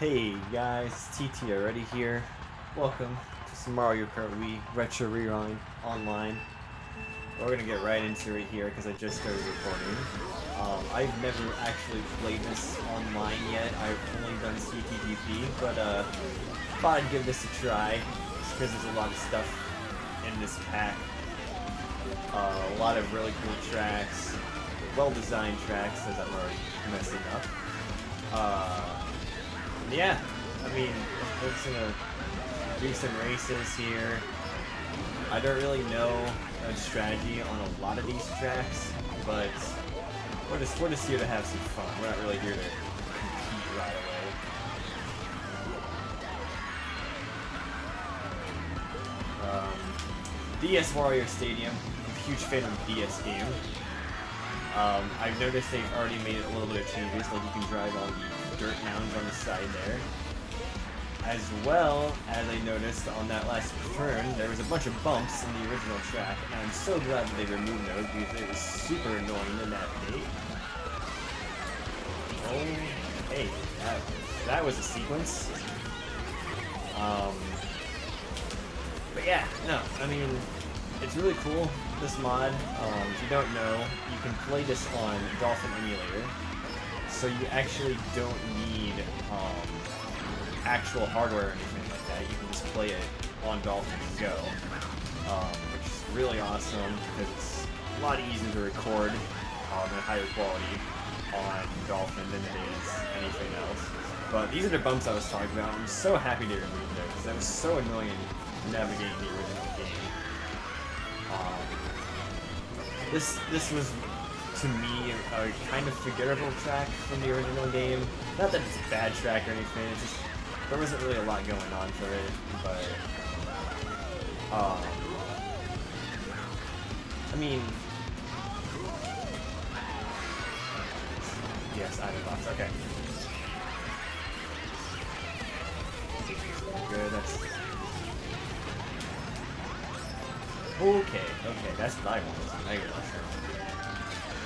Hey guys, TT already here. Welcome to some Mario Kart Wii Retro Rewind online. We're gonna get right into it here because I just started recording. I've never actually played this online yet. I've only done CTDP, but thought I'd give this a try just because there's a lot of stuff in this pack. A lot of really cool tracks, well-designed tracks, as I'm already messing up. Yeah, I mean, we're just gonna do some races here. I don't really know a strategy on a lot of these tracks, but we're just here to have some fun. We're not really here to compete right away. DS Warrior Stadium. I'm a huge fan of the DS game. I've noticed they've already made a little bit of changes, like you can drive on the dirt mounds on the side there. As well as I noticed on that last turn, there was a bunch of bumps in the original track, and I'm so glad that they removed those because it was super annoying in that state. Oh, hey, that was a sequence. But yeah, no, I mean, it's really cool, this mod. If you don't know, you can play this on Dolphin Emulator, so you actually don't need actual hardware or anything like that. You can just play it on Dolphin and go, which is really awesome because it's a lot easier to record at higher quality on Dolphin than it is anything else. But these are the bumps I was talking about. I'm so happy they removed those because that was so annoying navigating the original game. This was, to me, a kind of forgettable track from the original game. Not that it's a bad track or anything, it's just, there wasn't really a lot going on for it, but, I mean, yes, item box, okay. Good, that's... Okay, that's what I want. It's a mega mushroom.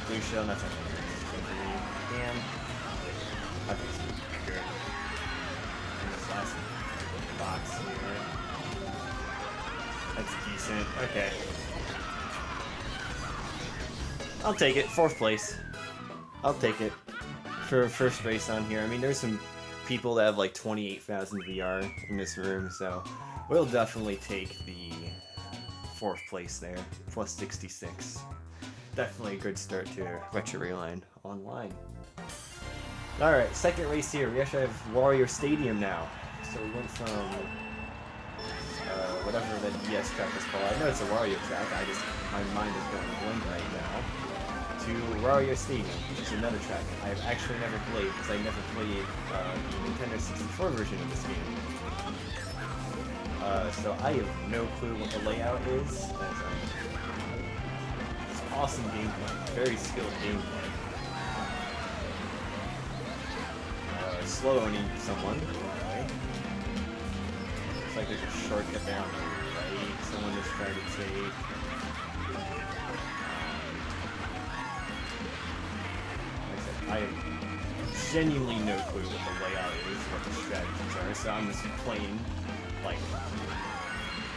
Blue shell, that's not damn. Okay, so good. And this last box here. That's decent. Okay. I'll take it. 4th place. I'll take it. For first race on here. I mean, there's some people that have like 28,000 VR in this room, so we'll definitely take the 4th place there, plus 66. Definitely a good start to Retro Rewind online. Alright, second race here. We actually have Warrior Stadium now. So we went from whatever the DS track is called. I know it's a Wario track, my mind is going blank right now. To Warrior Stadium, which is another track I've actually never played because I never played the Nintendo 64 version of this game. So I have no clue what the layout is. It's awesome gameplay, very skilled gameplay. Slow owning someone. Okay. Looks like there's a shortcut there on the right. Someone just tried to take. Like I said, I have genuinely no clue what the layout is, what the strategies are. So I'm just playing like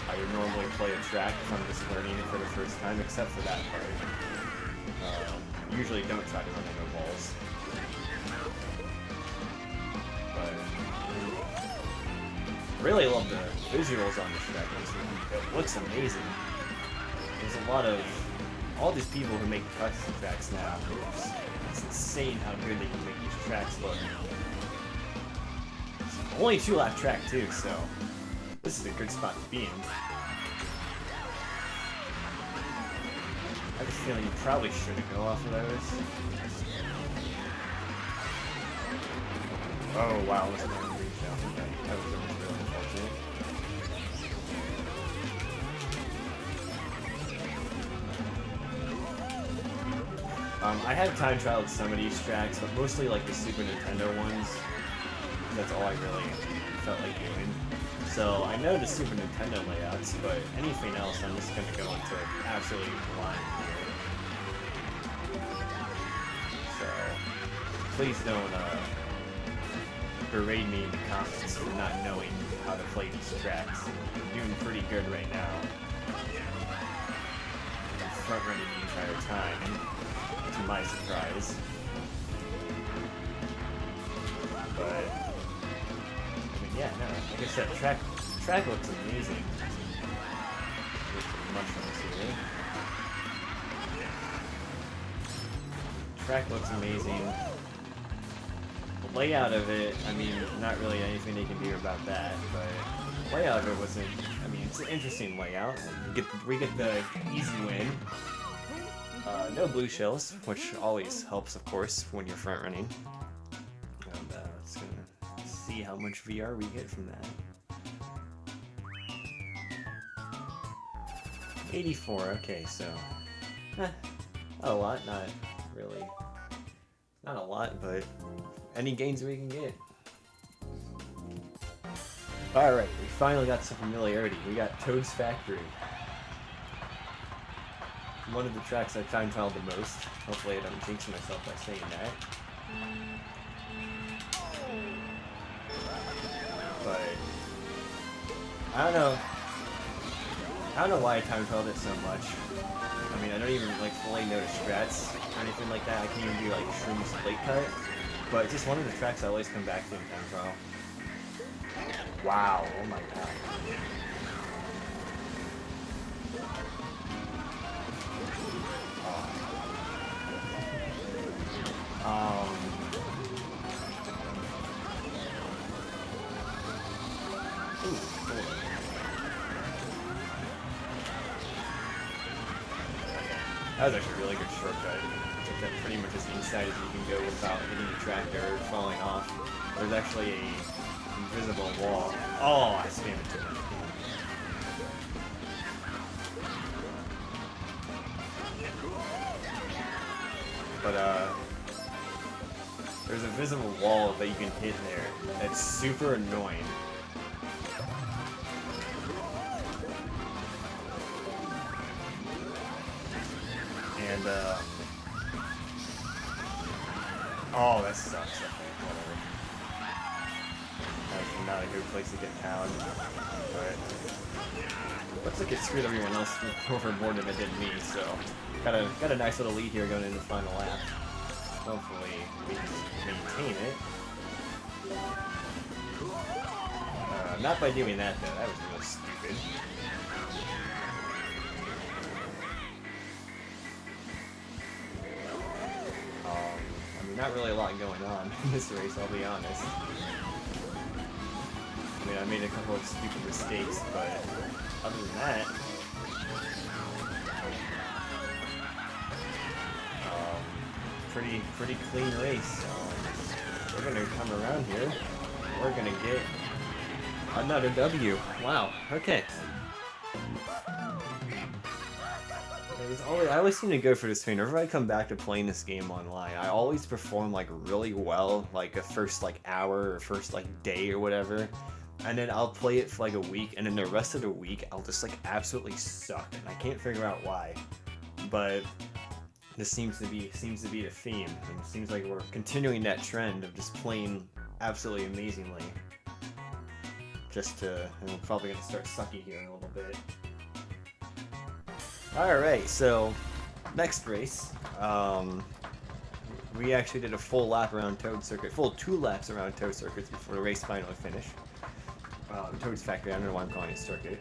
I would normally play a track if I'm just learning it for the first time, except for that part. Usually don't try to run into walls. But really love the visuals on this track. It looks amazing. There's a lot of all these people who make custom tracks now. It's insane how good they can make these tracks look. It's only a 2-lap track too, so this is a good spot to be in. I have a feeling you probably shouldn't go off of those. Oh wow, this is not a green shell. Okay, that was really unfortunate. I had time trialed some of these tracks, but mostly like the Super Nintendo ones. That's all I really felt like doing. So I know the Super Nintendo layouts, but anything else I'm just gonna go into absolutely blind here. So please don't berate me in the comments for not knowing how to play these tracks. I'm doing pretty good right now. I'm front running the entire time, to my surprise. But I mean, yeah, no. Like I said, track looks amazing. There's some mushrooms here. Track looks amazing. The layout of it, I mean, not really anything they can do about that, but the layout of it wasn't. I mean, it's an interesting layout. We get the easy win. No blue shells, which always helps, of course, when you're front running. And let's gonna see how much VR we get from that. 84. Okay, so not a lot, not really. Not a lot, but any gains we can get. Alright, we finally got some familiarity. We got Toad's Factory. One of the tracks I time trialed the most. Hopefully I don't jinx myself by saying that. But I don't know why I time trialed it so much. I mean, I don't even like fully know the strats or anything like that. I can't even do like Shroom's plate cut. But just one of the tracks I always come back to in time trial. Wow, oh my god. Ooh, cool. That was actually a really good shortcut. That pretty much as inside as you can go without hitting the tractor or falling off. There's actually a invisible wall. Oh, I spammed it too much. But there's a visible wall that you can hit there. That's super annoying. And oh, that sucks. Okay, whatever. That's not a good place to get pound. But looks like it screwed everyone else over more than it did me. So got a nice little lead here going into the final lap. Hopefully we can maintain it. Not by doing that though. That was real stupid. Not really a lot going on in this race, I'll be honest. I mean, I made a couple of stupid mistakes, but other than that, pretty clean race. We're gonna come around here. We're gonna get another W. Wow. Okay. I always seem to go for this thing. Whenever I come back to playing this game online, I always perform like really well, like a first like hour or first like day or whatever, and then I'll play it for like a week, and then the rest of the week I'll just like absolutely suck, and I can't figure out why. But this seems to be the theme, and it seems like we're continuing that trend of just playing absolutely amazingly. And we're probably gonna start sucking here in a little bit. Alright, so next race, we actually did a full lap around Toad Circuit, full 2 laps around Toad Circuits before the race finally finished. Toad's Factory, I don't know why I'm calling it Circuit.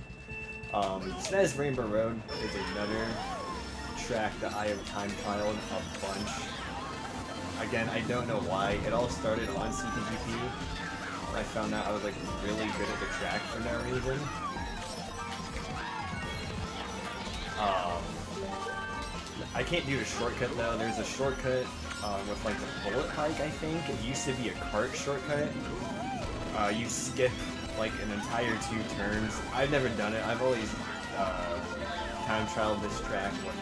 SNES Rainbow Road is another track that I have time trialed a bunch. Again, I don't know why. It all started on CTGP. I found out I was like really good at the track for no reason. I can't do the shortcut though. There's a shortcut with like the bullet hike, I think. It used to be a cart shortcut. You skip like an entire 2 turns. I've never done it. I've always time trialed this track with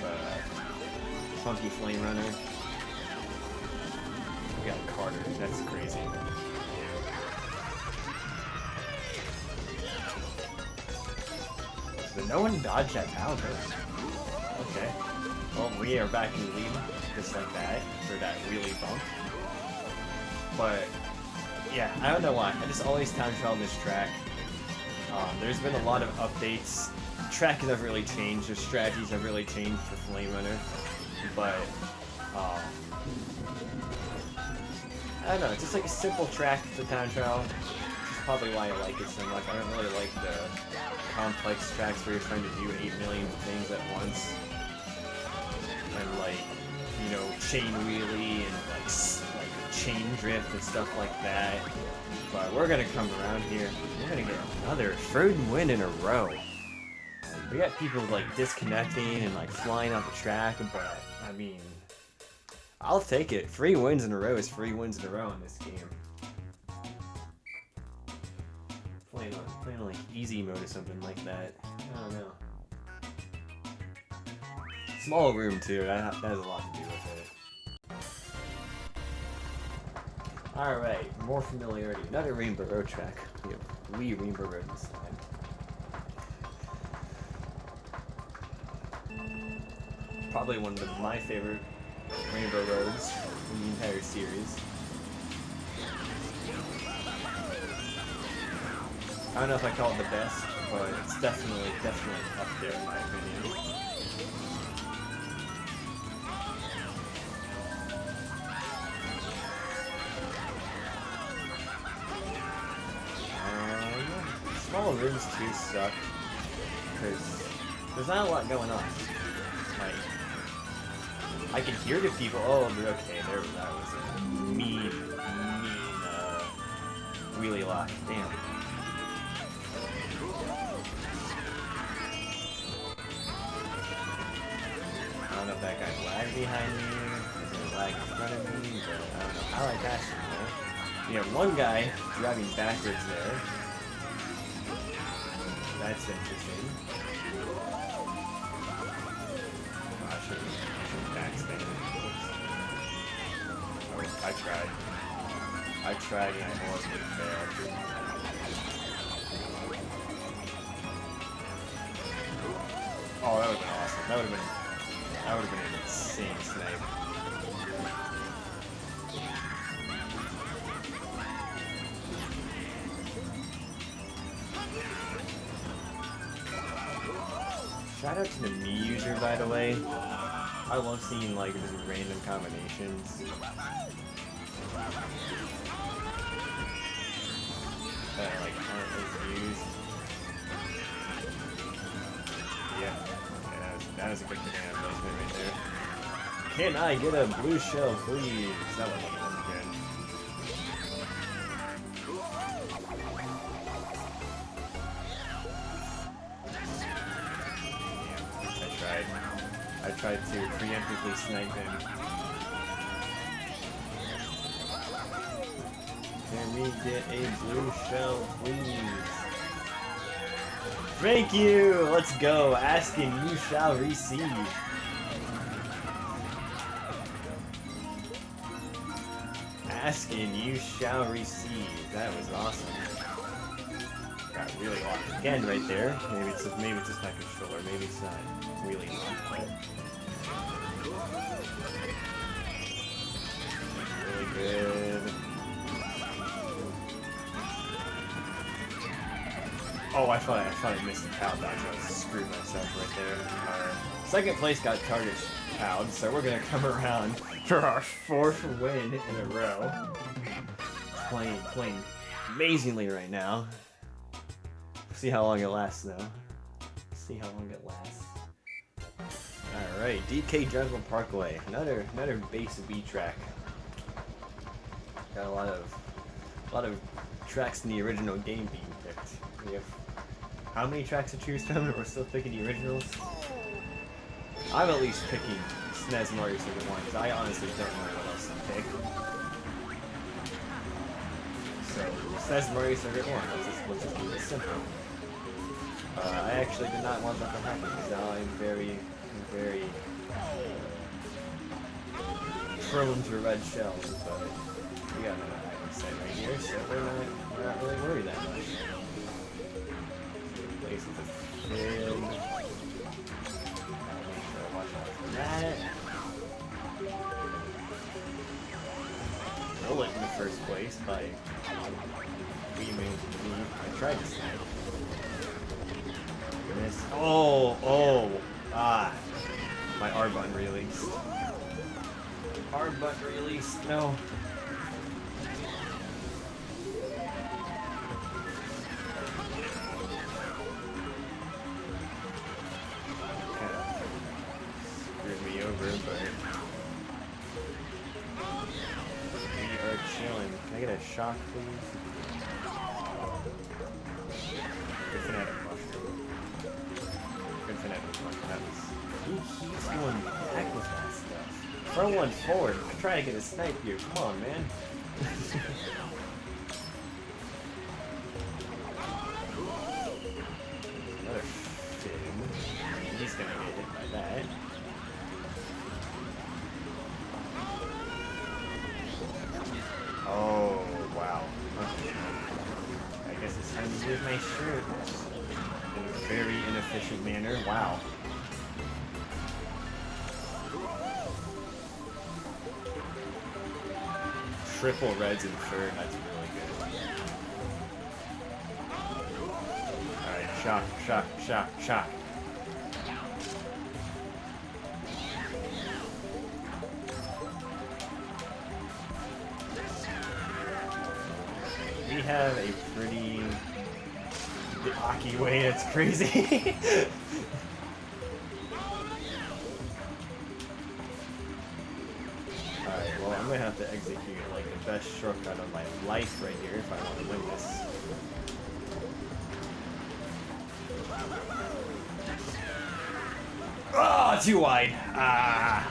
Funky Flame Runner. We got Carter. That's crazy. Did no one dodge that pound? Okay. Well, we are back in the lead, just like that, for that wheelie bump. But, yeah, I don't know why. I just always time trial this track. There's been a lot of updates. Track has never really changed. The strategies have really changed for Flame Runner, but I don't know. It's just like a simple track to time trial. That's probably why I like it so much. I don't really like the complex tracks where you're trying to do 8 million things at once, and like, you know, chain wheelie and like chain drift and stuff like that. But we're gonna come around here. We're gonna get another third win in a row. We got people like disconnecting and like flying off the track, but I mean, I'll take it. 3 wins in a row is 3 wins in a row in this game. Playing on like easy mode or something like that. I don't know. Small room too. That has a lot to do with it. Alright, more familiarity. Another Rainbow Road track. We have Wii Rainbow Road this time. Probably one of my favorite Rainbow Roads in the entire series. I don't know if I call it the best, but it's definitely up there in my opinion. Small rooms too suck, because there's not a lot going on. Like, I can hear the people. Oh, okay, that was a mean wheelie lock. Damn. I don't know if that guy lagged behind me, or is it lag in front of me, but I don't know. I like passing there. You have one guy driving backwards there. That's interesting. Oh, I should backstand. Oh, I tried and I horribly failed. Oh, that would have been awesome. That would have been an insane snipe. Shout out to the Mii user, by the way. I love seeing like just random combinations that like aren't as used. Yeah, that was a good banana placement right there. Can I get a blue shell, please? That was good. I tried to preemptively snipe him. Can we get a blue shell, please? Thank you! Let's go! Asking, you shall receive. Asking, you shall receive. That was awesome. Got really locked again right there. Maybe it's just my controller. Maybe it's not really locked. Really good. Oh, I thought I missed the cow dodge. I screwed myself right there. Our second place got target cowed, so we're gonna come around for our 4th win in a row. Playing amazingly right now. See how long it lasts, though. See how long it lasts. All right, DK Jungle Parkway, another base B track. Got a lot of tracks in the original game being picked. We have how many tracks to choose from, and we're still picking the originals. I'm at least picking SNES Mario Circuit 1 because I honestly don't know what else to pick. So SNES Mario Circuit 1. Let's just do this simple. I actually did not want that to happen because now I'm very prone to red shells, but we got another item set right here, so we're not really worried that much. Place with a fin. Make sure I watch out for that. Roll it in the first place. race by Wii Man. I tried to snipe. Miss. Oh! Ah! My R button released. R button released. No. Kind of screwed me over, but we are chilling. Can I get a shock, please? Good fanatic mushroom. Good fanatic mushroom. He's going back with that stuff. Throw one forward. I'm trying to get a snipe here. Come on, man. Another fin. He's gonna get hit by that. Oh, wow. Okay. I guess it's time to use my shirt in a very inefficient manner. Wow. Triple reds and third, that's really good. Alright, shock, shock, shock, shock. We have a pretty blocky way, it's crazy. Alright, well I'm gonna have to execute like the best shortcut of my life right here if I want to win this. Oh, too wide. Ah,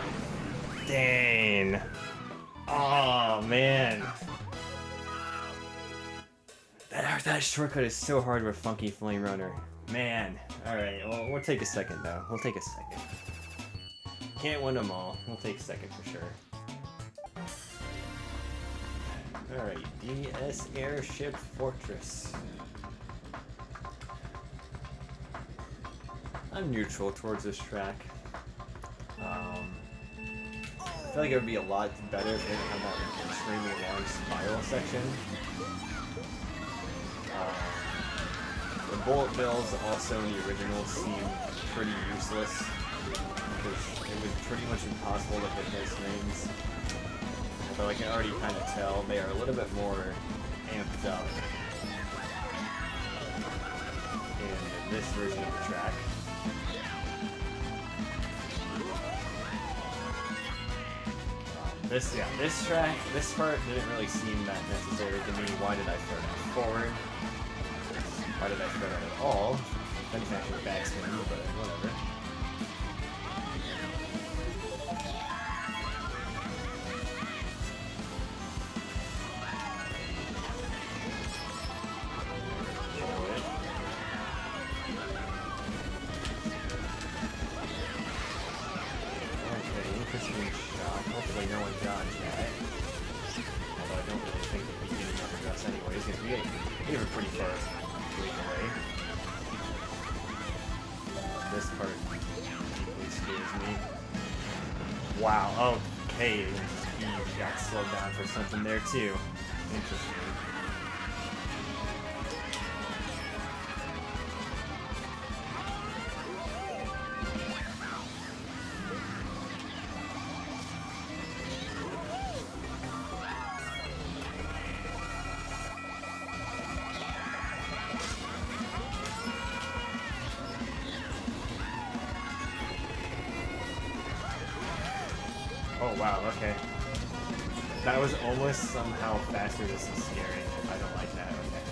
dang. Oh man. That shortcut is so hard with Funky Flame Runner. Man. Alright, well, we'll take a second though. We'll take a second. Can't win them all. We'll take a second for sure. Alright, DS Airship Fortress. I'm neutral towards this track. I feel like it would be a lot better if it had that extremely long spiral section. The bullet bills also in the original seemed pretty useless because it was pretty much impossible to hit those things. But I can already kind of tell they are a little bit more amped up in this version of the track. This track, this part didn't really seem that necessary to me. Why did I throw that forward? Why did I throw that at all? Then you can actually backspin, but whatever. Okay, interesting shot. Hopefully no one dodged that. Although I don't really think that we can remember us anyways, because we were pretty far away. This part deeply scares me. Wow, okay. He got slowed down for something there too. Interesting. Oh wow, okay. That was almost somehow faster. This is scary. I don't like that. Okay.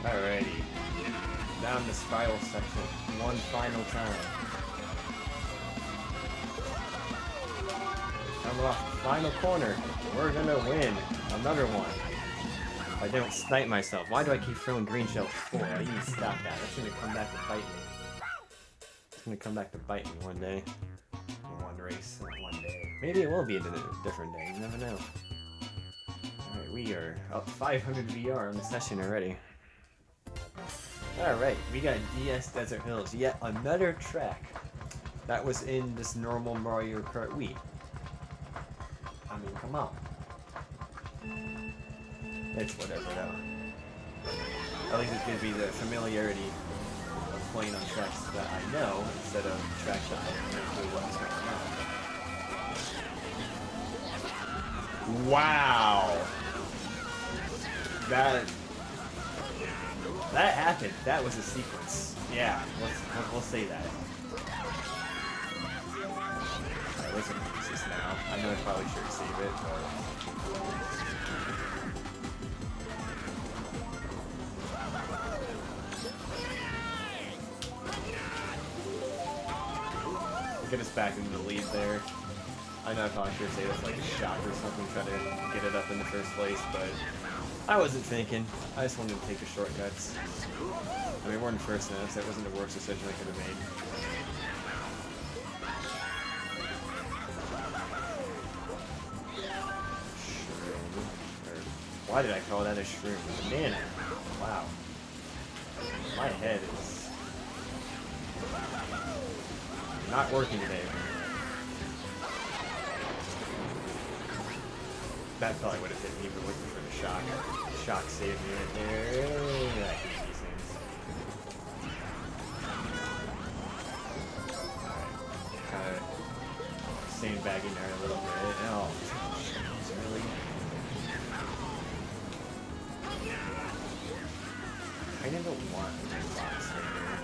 Alrighty. Down the spiral section. One final time. Come off. Final corner. We're gonna win. Another one. I don't snipe myself. Why do I keep throwing green shells forward? I need to stop that. That's gonna come back to bite me. It's gonna come back to bite me one day. One race, one day. Maybe it will be a different day. You never know. Alright, we are up 500 VR on the session already. Alright, we got DS Desert Hills, yet another track that was in this normal Mario Kart Wii. I mean, come on. It's whatever though. At least it gives me the familiarity of playing on tracks that I know instead of tracks that I don't know what's going on. Wow! That happened. That was a sequence. Yeah, we'll say that. Alright, let's use this now. I know I probably should save it, but... get us back into the lead there. I know I probably should say that's like a shot or something, try to get it up in the first place, but I wasn't thinking. I just wanted to take the shortcuts. I mean, we're in first now, so that wasn't the worst decision I could have made. Shroom. Why did I call that a shroom? Banana. Wow. My head is not working today. That probably would have hit me, but looking for the shock. Shock saved me right there. I hate these things. Alright. Kind of sandbagging there a little bit. Oh, really? I kind of don't want my box right there.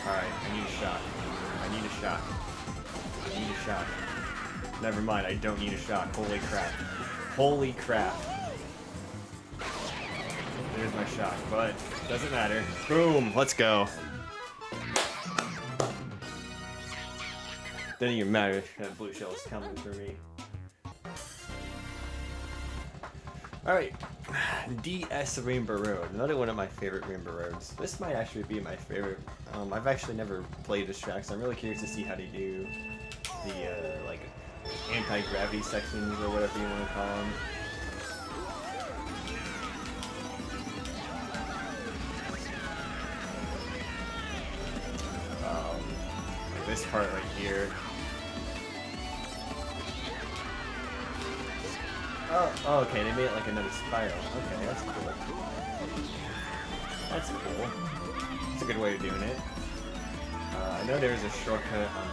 Alright, I need a shot. I need a shot. I need a shot. Never mind, I don't need a shot. Holy crap. Holy crap. There's my shot, but doesn't matter. Boom, let's go. Doesn't even matter if that blue shell is coming for me. Alright, DS Rainbow Road, another one of my favorite Rainbow Roads. This might actually be my favorite. I've actually never played this track, so I'm really curious to see how they do the, like, anti-gravity sections, or whatever you want to call them. Like this part right here. Oh, okay, they made it like another spiral. Okay, that's cool. That's cool. It's a good way of doing it. I know there's a shortcut on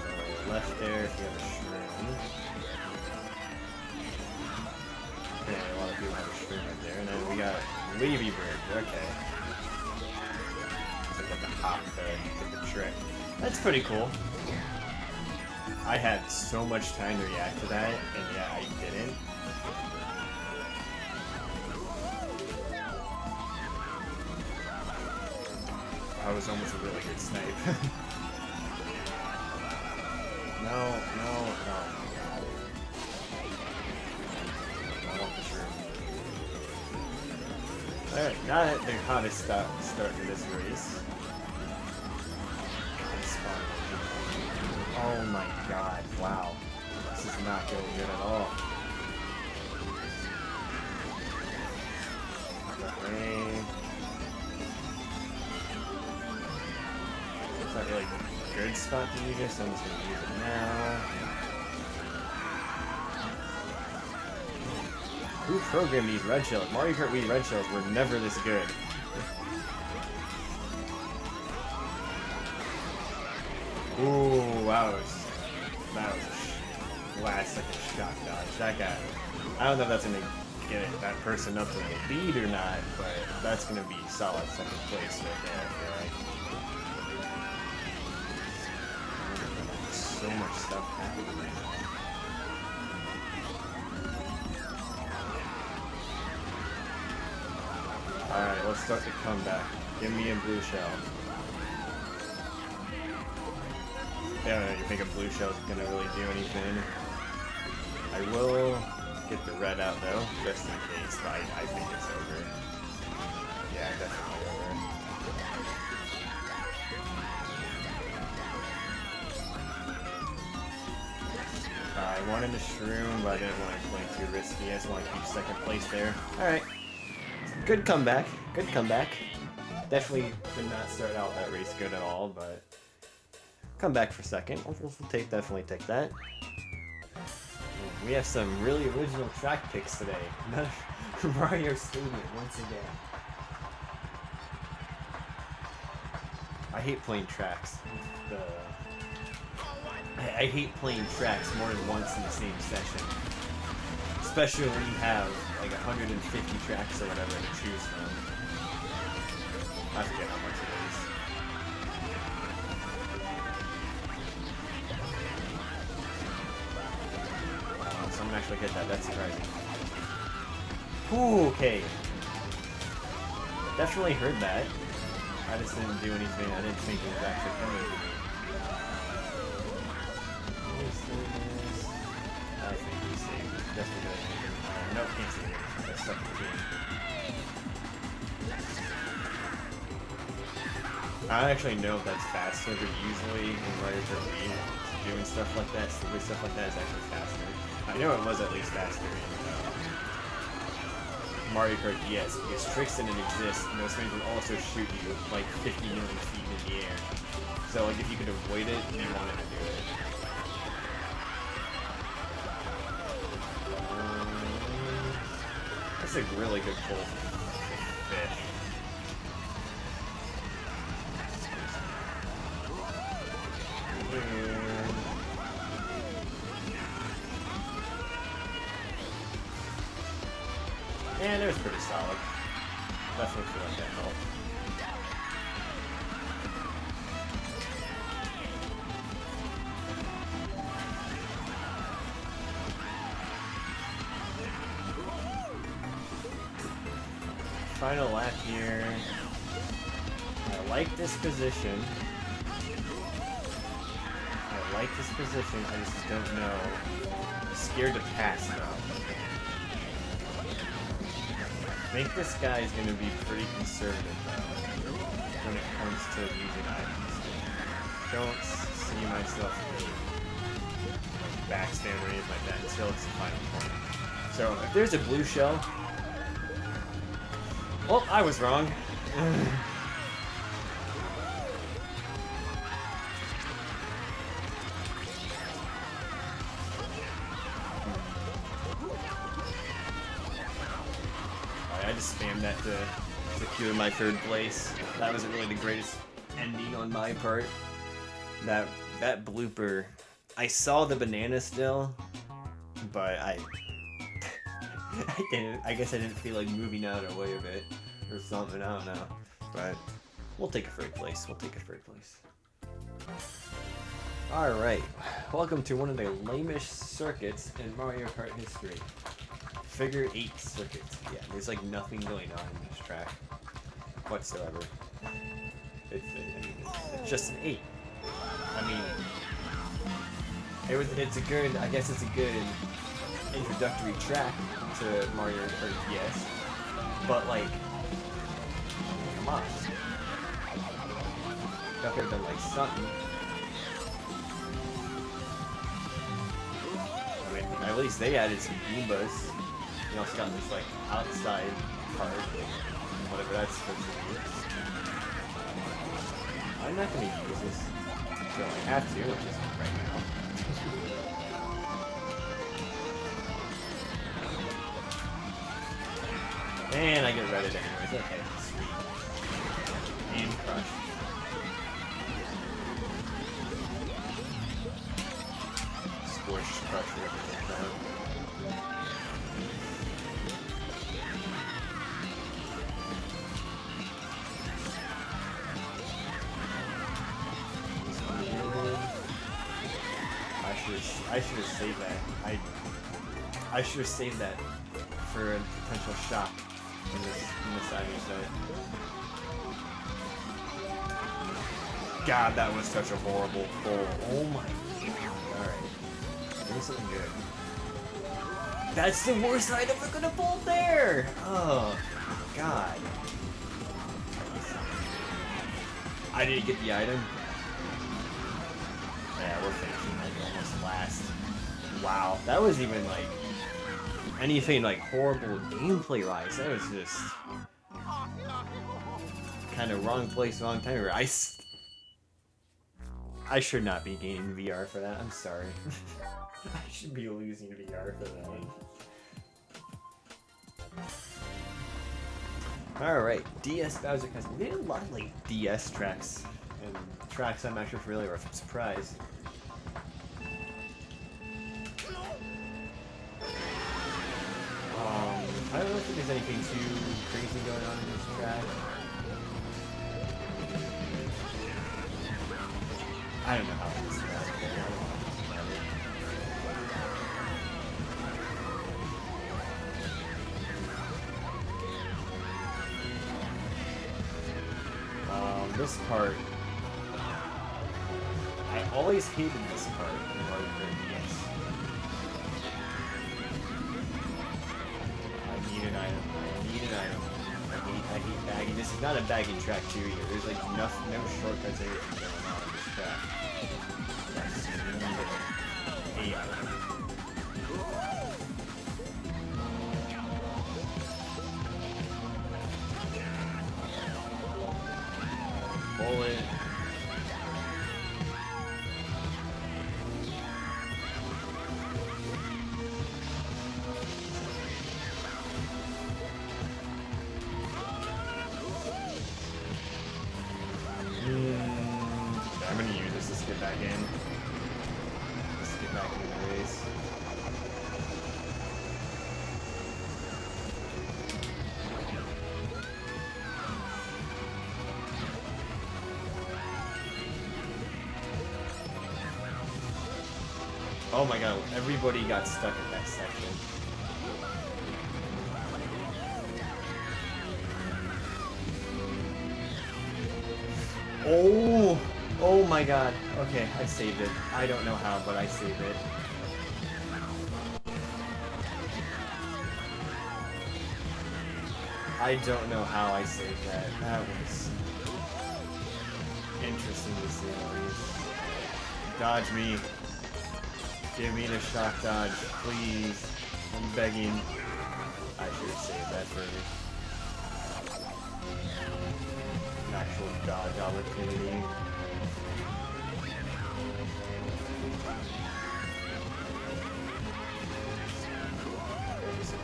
the left there if you have a shroom. Okay, a lot of people have a shroom right there. And then we got Wavy Bird. Okay. So you have to hop to get the trick. That's pretty cool. I had so much time to react to that, and yeah, I didn't. I was almost a really good snipe. No. I want the shroom. Alright, not the hottest start to this race. Oh my god, wow. This is not going good at all. It's not really a good spot to use this, so I'm just going to use it now. Who programmed these red shells? Mario Kart Wii red shells were never this good. Ooh, that was a last second shock dodge. That guy, I don't know if that's going to get that person up to the lead or not, but that's going to be solid second place right there, I feel like. So much stuff happening right now. Alright, let's start the comeback. Give me a blue shell. Yeah, you think a blue shell is gonna really do anything? I will get the red out though, just in case, but I think it's over. Yeah, definitely over. I wanted a shroom, but I didn't want to play too risky. I just want to keep second place there. Alright. Good comeback. Good comeback. Definitely did not start out that race good at all, but come back for second. We'll definitely take that. We have some really original track picks today. Mario Stadium once again. I hate playing tracks. I hate playing tracks more than once in the same session. Especially when you have like 150 tracks or whatever to choose from. I forget how much it is. Someone actually hit that. That's surprising. Ooh, okay. Definitely heard that. I just didn't do anything. I didn't think it was actually coming to me. I think we saved. Just because. Nope, can't save it. That's stuck in the game. I don't actually know if that's faster, but usually in Mario Kart Wii, doing stuff like that, stupid stuff like that is actually faster. I know it was at least faster in Mario Kart DS, because tricks didn't exist, and those things would also shoot you like 50 million feet in the air. So like if you could avoid it, you wanted to do it. That's a really good pull for fish. And it was pretty solid. Definitely feel like that helped. Final lap here. I like this position. I just don't know. I'm scared to pass though. I think this guy is going to be pretty conservative though, when it comes to using items. Don't see myself backstand or anything like that until it's the final point. So if there's a blue shell, well, I was wrong. I just spammed that to secure my third place. That wasn't really the greatest ending on my part. That blooper, I saw the banana still, but I guess I didn't feel like moving out away of it or something. I don't know, but we'll take a third place. All right, welcome to one of the lamest circuits in Mario Kart history. Figure 8 circuit. Yeah, there's like nothing going on in this track whatsoever. It's just an 8. I mean, it's a good. I guess it's a good introductory track to Mario Kart DS. But like, come on, y'all could have done like something. I mean, at least they added some Goombas. You also got this like outside part, whatever that's supposed to be. I'm not gonna use this until I have to, which is right now. And I get Reddit anyways. Okay, sweet. And crush. Squish, crush, whatever like that. I should have saved that. I should have saved that for a potential shot in this item set. God, that was such a horrible pull. Oh my god. Alright. Give me something good. That's the worst item we're gonna pull there! Oh god. I didn't get the item. Yeah, we're finishing like almost last. Wow, that was even like anything like horrible gameplay wise. That was just kind of wrong place, wrong time. I should not be gaining VR for that. I'm sorry. I should be losing VR for that. Alright, DS Bowser Castle. We did a lot of like DS tracks and tracks I'm actually familiar with. I'm surprised. I don't know if there's anything too crazy going on in this track. I don't know how this is. This part, I always hated this part in Mario Kart DS. I need an item. I hate bagging. This is not a bagging track too either. There's like no shortcuts or anything going on in this track. Yes, you need it. Bullet. I'm gonna use this to skip back in. Let's get back into the race. Oh my god, everybody got stuck in that section. Oh my god. Okay, I saved it. I don't know how, but I saved it. I don't know how I saved that. That was interesting to see. Dodge me. Give me the shock dodge, please. I'm begging. I should have saved that for an actual dodge opportunity.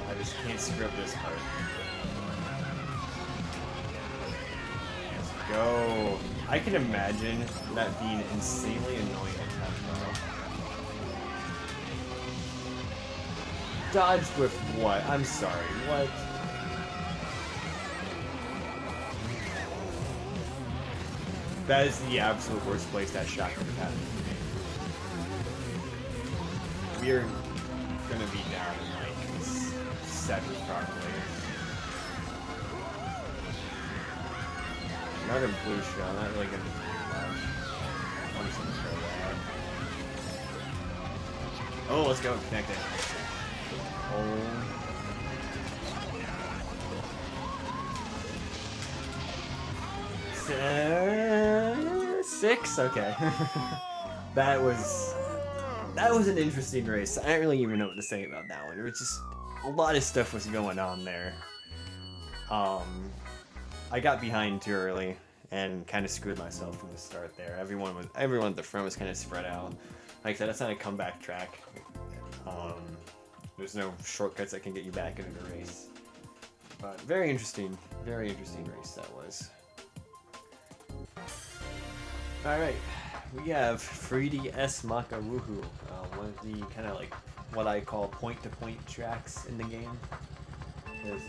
I just can't screw up this part. Let's go. I can imagine that being insanely annoying at times. Dodged with what? I'm sorry, what? That is the absolute worst place that shot could have happened to me. We're gonna be down in like 7 probably. Another blue shell, not really gonna do much. I'm just gonna throw that. Oh, let's go, connect it. Oh. 6? Okay. That was an interesting race. I don't really even know what to say about that one. There was just a lot of stuff was going on there. I got behind too early and kind of screwed myself from the start there. Everyone at the front was kind of spread out. Like I said, that's not a comeback track. There's no shortcuts that can get you back into the race. But very interesting race that was. Alright, we have 3DS Maka Woohoo, one of the kind of like what I call point-to-point tracks in the game. Because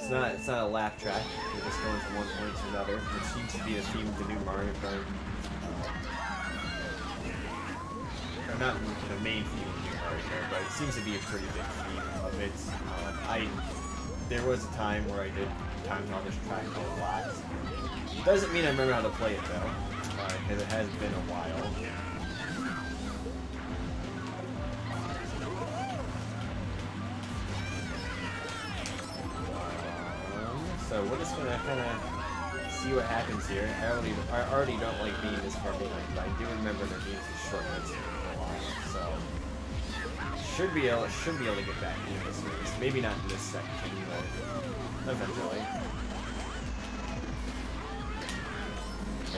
it's not a lap track, you're just going from one point to another, which seems to be the theme of the new Mario Kart. Or not the main theme of the new Mario Kart, but it seems to be a pretty big theme of it. There was a time where I did times on this track a lot. Doesn't mean I remember how to play it though, because it has been a while. So we're just gonna kind of see what happens here. I already don't like being this far behind, but I do remember there being some shortcuts here for a while, so should be able to get back into this race. Maybe not in this section, but eventually.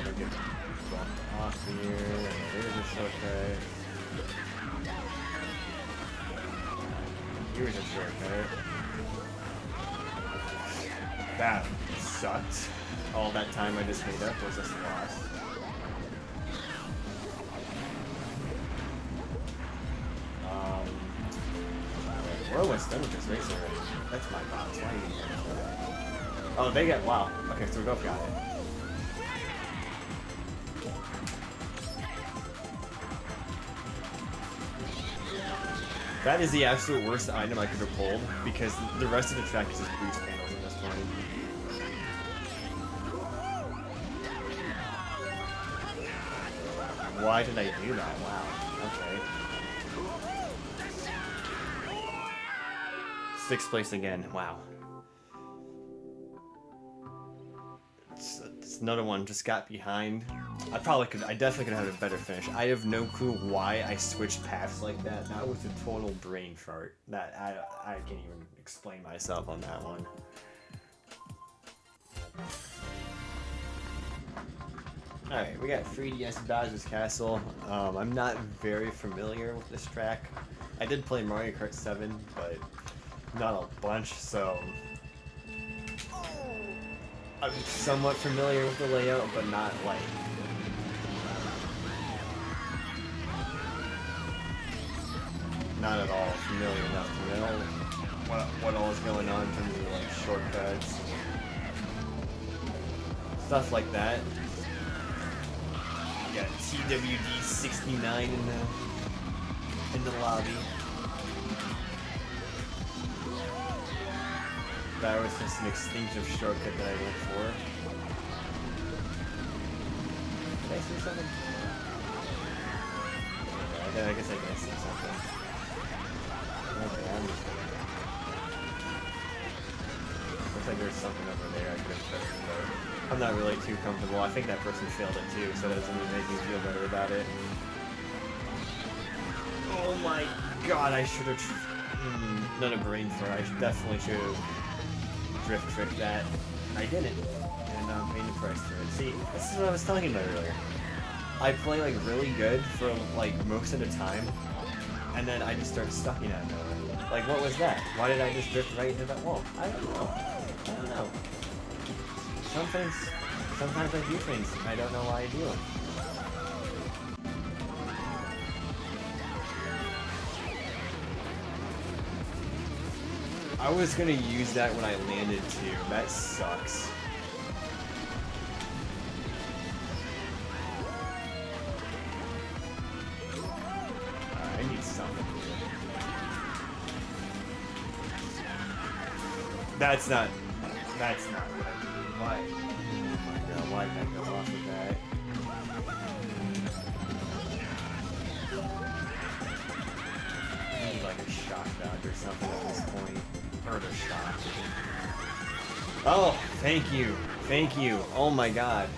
don't get bumped off here. There's a shortcut. Here's a shortcut. That sucked. All that time I just made up was just lost. We're almost done with this race already. That's my box. Why are you doing that? Oh, they got. Wow. Okay, so we both got it. That is the absolute worst item I could have pulled because the rest of the track is just boost panels in this one. Why did I do that? Wow. Okay. 6th place again. Wow. It's another one. Just got behind. I definitely could have had a better finish. I have no clue why I switched paths like that. That was a total brain fart. That I can't even explain myself on that one. Alright, we got 3DS Bowser's Castle. I'm not very familiar with this track. I did play Mario Kart 7, but not a bunch, so I'm somewhat familiar with the layout, but not like not at all familiar enough to know what all is going on in terms of like shortcuts, stuff like that. We got TWD 69 in the lobby. That was just an instinctive shortcut that I went for. Did I see something? Okay, I guess I did see something. Okay, I'm just gonna... Looks like there's something over there I could have touched, but I'm not really too comfortable. I think that person failed it too, so that doesn't make me feel better about it. Oh my god, I should have... not a brain fart. I definitely should have drift tricked that. I didn't, and I'm paying the price for it. See, this is what I was talking about earlier. I play like really good for like most of the time, and then I just start sucking at it. Like, what was that? Why did I just drift right into that wall? I don't know. I don't know. Sometimes I do things I don't know why I do them. I was gonna use that when I landed too. That sucks. I need something here. That's not what I do. Why? Oh my god, why did I go off of that? I need like a shock dodge or something at this point. Further shot. Oh, thank you. Thank you. Oh my god.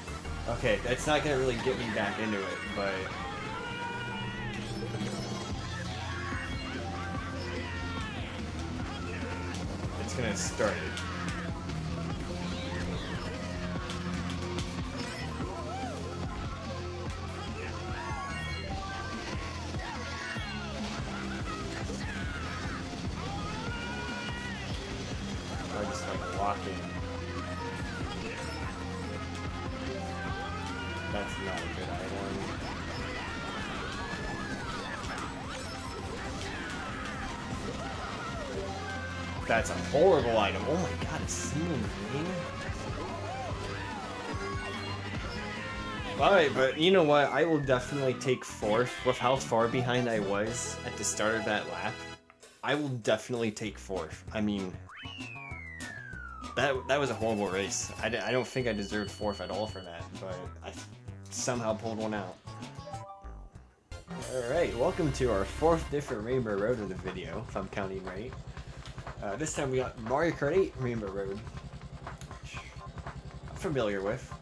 Okay, that's not gonna really get me back into it, but... it's gonna start it. I just like walking. That's not a good item. That's a horrible item. Oh my god, a ceiling ring? Alright, but you know what? I will definitely take 4th with how far behind I was at the start of that lap. I will definitely take 4th. I mean... That was a horrible race. I don't think I deserved 4th at all for that, but I somehow pulled one out. Alright, welcome to our 4th different Rainbow Road in the video, if I'm counting right. This time we got Mario Kart 8 Rainbow Road, which I'm familiar with.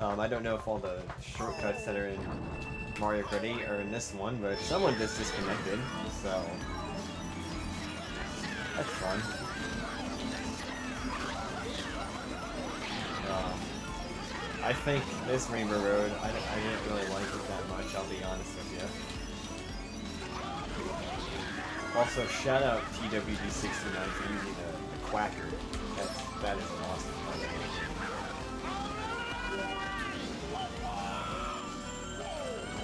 I don't know if all the shortcuts that are in Mario Kart 8 are in this one, but someone just disconnected, so that's fun. I think this Rainbow Road, I didn't really like it that much, I'll be honest with you. Also, shout out TWD69 for using the Quacker. That is an awesome part.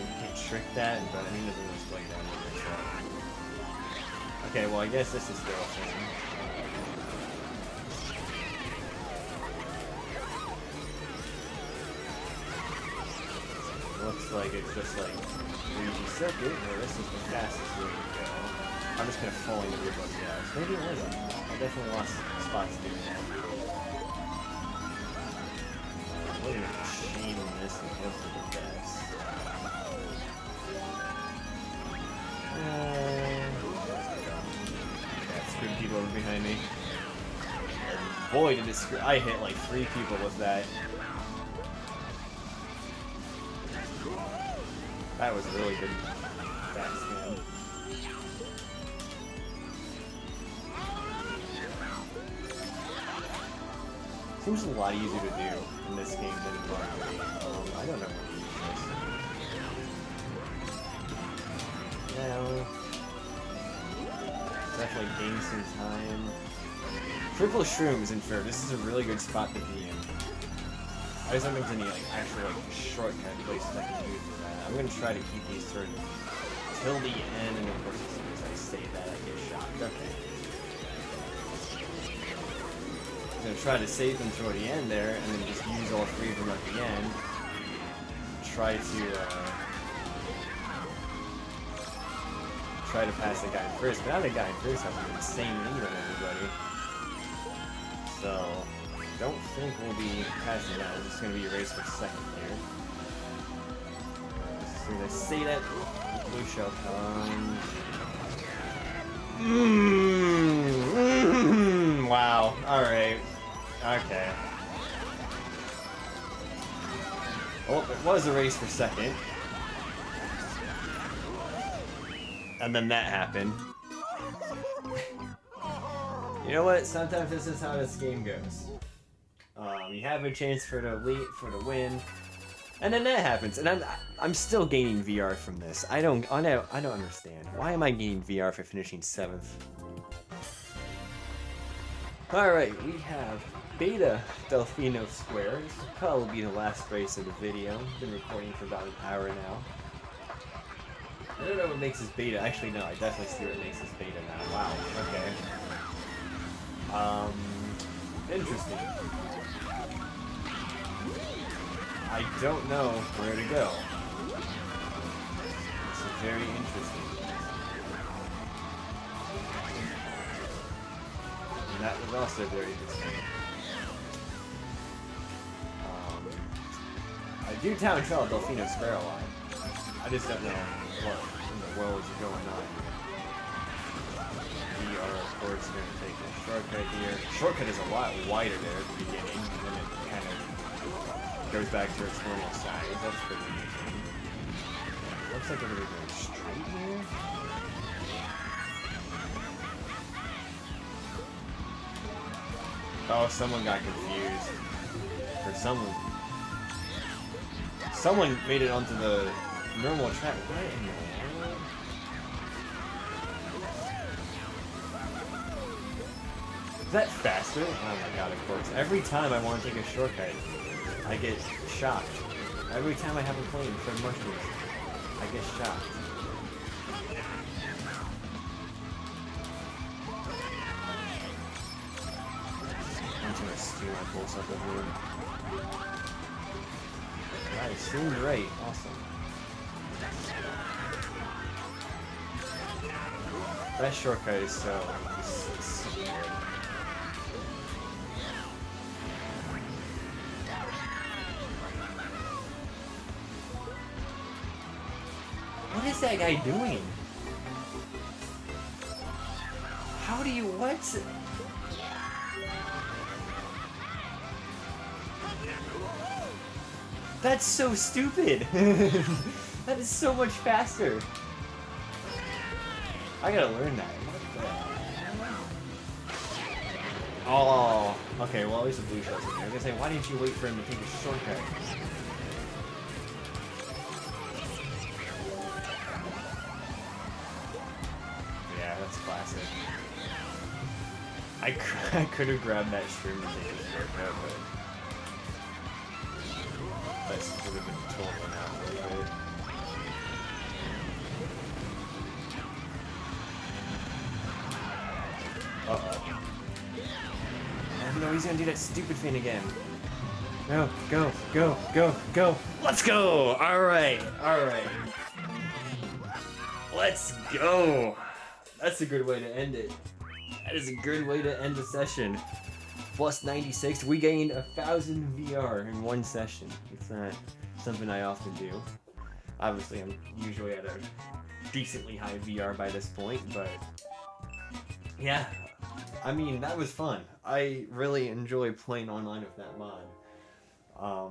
You can't trick that, but I mean, it doesn't display that either, so. Okay, well, I guess this is still a thing. Looks like it's just like Luigi Circuit, where this is the fastest way to go. I'm just gonna fall into the above guys. Maybe it wasn't. I definitely lost spots doing that. What a shame in this and go for the best. Yeah, screwed people over behind me. Boy, did it screw. I hit like 3 people with that. That was really good backspin. Seems a lot easier to do in this game than in Mario Kart. I don't know what to use this. Now, definitely gain some time. Triple shrooms in fair. This is a really good spot to be in. I just don't think there's any actual shortcut places I can use for that. I'm gonna try to keep these sort of till the end, and of course as soon as I say that I get shocked. Okay. I'm gonna try to save them toward the end there, and then just use all 3 of them at the end. Try to pass the guy in first, but now the guy in first has an insane lead on everybody. So don't think we'll be passing that. It's going to be a race for second here. As soon as I say that, blue shell comes. Wow. Alright. Okay. Well, it was a race for second. And then that happened. You know what? Sometimes this is how this game goes. You have a chance for the win, and then that happens. And I'm still gaining VR from this. I don't understand. Why am I gaining VR for finishing 7th? All right, we have Beta Delfino Square. This will probably be the last race of the video. Been recording for about an hour now. I don't know what makes this beta. Actually, no, I definitely see what makes this beta now. Wow. Okay. Interesting. I don't know where to go. It's very interesting. And that was also very interesting. I do town travel Delfino Square a lot. I just don't know what in the world is going on here. We are, of course, going to take a shortcut here. Shortcut is a lot wider there at the beginning, and then it kind of goes back to its normal size. That's pretty interesting. Looks like everything's going straight here. Oh, someone got confused. Or someone made it onto the normal track. What in the world? Is that faster? Oh my god, of course. Every time I want to take a shortcut, I get shocked. Every time I have a plane for mushrooms, I get shocked. I'm just gonna steal my pulse up over here. That seemed right. Awesome. That shortcut is so good. What is that guy doing? How do you what? That's so stupid. That is so much faster. I gotta learn that. What the... Oh, okay. Well, at least the blue shell's in there. I was gonna say, why didn't you wait for him to take a shortcut? I could have grabbed that stream to take a shortcut, but that would have been totally not worth it. Uh-oh. No, he's gonna do that stupid thing again. No, go, go, go, go. Let's go! Alright, alright. Let's go! That's a good way to end it. That is a good way to end the session. Plus 96, we gained 1,000 VR in one session. It's not something I often do. Obviously, I'm usually at a decently high VR by this point, but yeah. I mean, that was fun. I really enjoy playing online with that mod.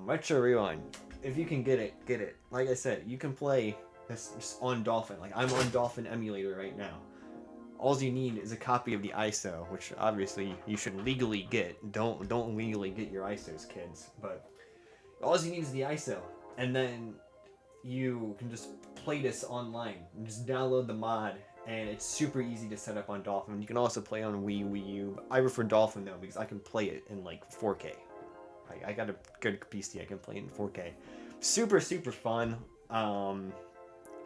Retro Rewind. If you can get it, get it. Like I said, you can play this on Dolphin. Like, I'm on Dolphin emulator right now. All you need is a copy of the ISO, which obviously you should legally get. Don't legally get your ISOs, kids. But all you need is the ISO, and then you can just play this online. You just download the mod, and it's super easy to set up on Dolphin. You can also play on Wii U. I prefer Dolphin though because I can play it in like 4K. I got a good PC. I can play it in 4K. Super fun.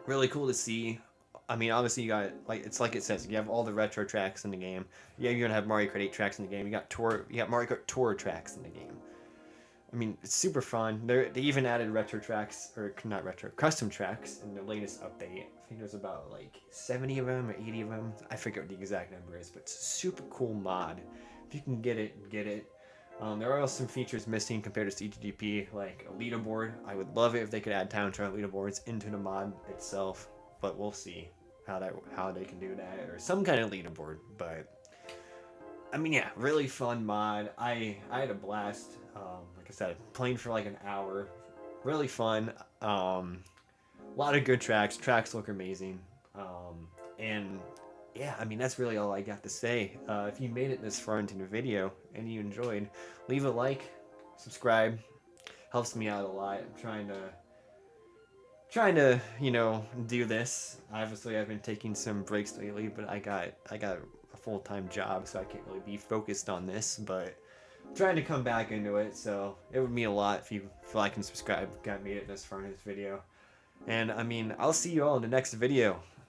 Really cool to see. I mean, obviously you got, like, it's like it says, you have all the retro tracks in the game. Yeah, you're gonna have Mario Kart 8 tracks in the game. You got Mario Kart Tour tracks in the game. I mean, it's super fun. They even added retro tracks, or not retro, custom tracks in the latest update. I think there's about like 70 of them or 80 of them. I forget what the exact number is, but it's a super cool mod. If you can get it, get it. There are also some features missing compared to CGDP, like a leaderboard. I would love it if they could add time trial leaderboards into the mod itself, but we'll see how they can do that, or some kind of leaderboard. But I mean, yeah, really fun mod. I had a blast. Like I said, playing for like an hour. Really fun. A lot of good tracks. Tracks look amazing. And yeah, I mean, that's really all I got to say. If you made it this far into the video and you enjoyed, leave a like, subscribe. Helps me out a lot. I'm trying to, you know, do this. Obviously, I've been taking some breaks lately, but I got a full-time job, so I can't really be focused on this, but I'm trying to come back into it, so it would mean a lot if you like and subscribe. Got made it this far in this video. And I mean, I'll see you all in the next video.